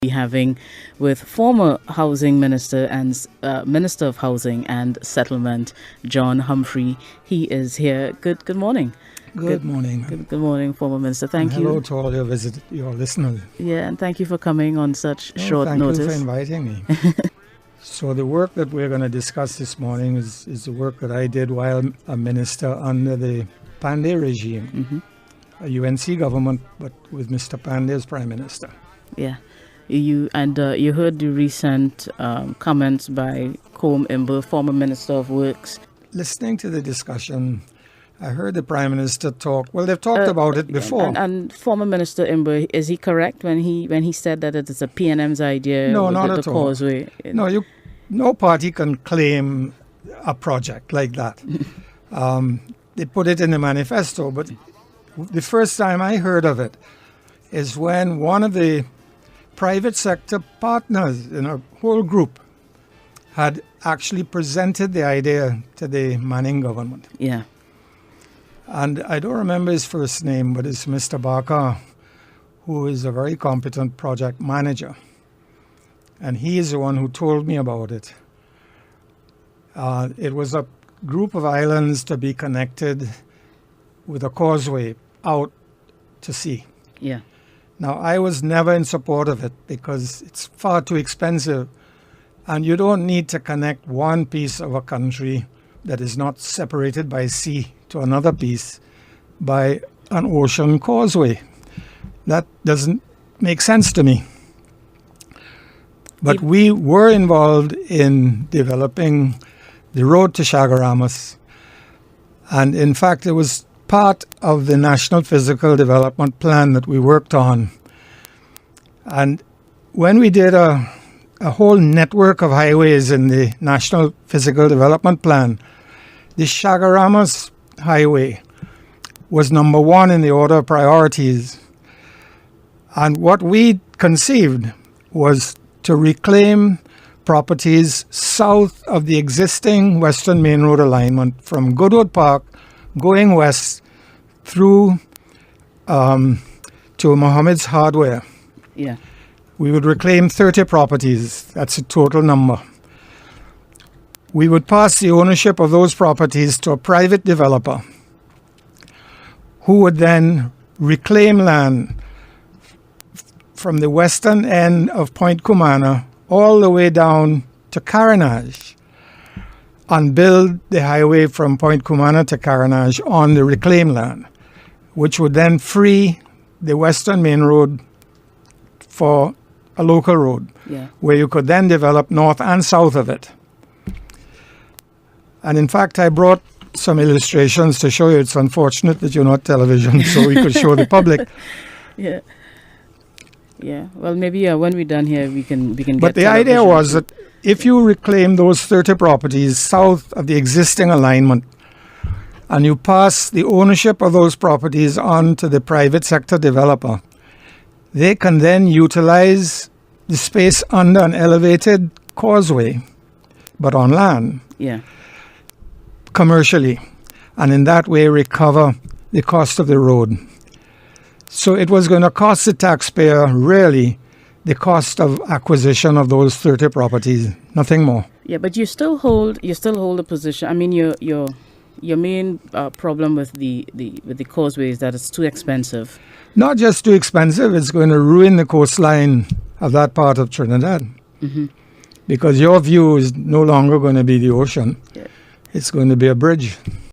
Having with former Housing Minister and Minister of Housing and Settlement, John Humphrey. He is here. Good morning. Good morning. Good morning, former Minister. Thank you. Hello to all your listeners. Yeah, and thank you for coming on such short notice. Thank you for inviting me. So the work that we're going to discuss this morning is the work that I did while a minister under the Pandey regime, a UNC government, but with Mr. Pandey as Prime Minister. Yeah. You heard the recent comments by Colm, Imbert, former Minister of Works. Listening to the discussion, I heard the Prime Minister talk. Well, they've talked about it before. And former Minister Imbert, is he correct when he said that it is a PNM's idea? No, not at all. Causeway? No party can claim a project like that. They put it in the manifesto, but the first time I heard of it is when one of the private sector partners in a whole group had actually presented the idea to the Manning government. Yeah. And I don't remember his first name, but it's Mr. Barker, who is a very competent project manager. And he is the one who told me about it. It was a group of islands to be connected with a causeway out to sea. Yeah. Now, I was never in support of it because it's far too expensive. And you don't need to connect one piece of a country that is not separated by sea to another piece by an ocean causeway. That doesn't make sense to me. But we were involved in developing the road to Chaguaramas. And in fact, it was part of the National Physical Development Plan that we worked on. And when we did a whole network of highways in the National Physical Development Plan, the Chaguaramas Highway was number one in the order of priorities. And what we conceived was to reclaim properties south of the existing Western Main Road alignment from Goodwood Park going west through to Mohammed's Hardware. Yeah. We would reclaim 30 properties. That's a total number. We would pass the ownership of those properties to a private developer who would then reclaim land from the western end of Point Cumana all the way down to Carenage and build the highway from Point Cumana to Carenage on the reclaimed land, which would then free the Western Main Road for a local road, where you could then develop north and south of it. And in fact, I brought some illustrations to show you. It's unfortunate that you're not television, so we could show the public. Yeah. Yeah. Well, maybe when we're done here, we can get. But the idea was that if you reclaim those 30 properties south of the existing alignment, and you pass the ownership of those properties on to the private sector developer, they can then utilize the space under an elevated causeway, but on land. Yeah. Commercially, and in that way recover the cost of the road. So it was going to cost the taxpayer really the cost of acquisition of those 30 properties, nothing more. Yeah, but you still hold the position. I mean, your main problem with the causeway is that it's too expensive. Not just too expensive; it's going to ruin the coastline of that part of Trinidad. Because your view is no longer going to be the ocean; it's going to be a bridge.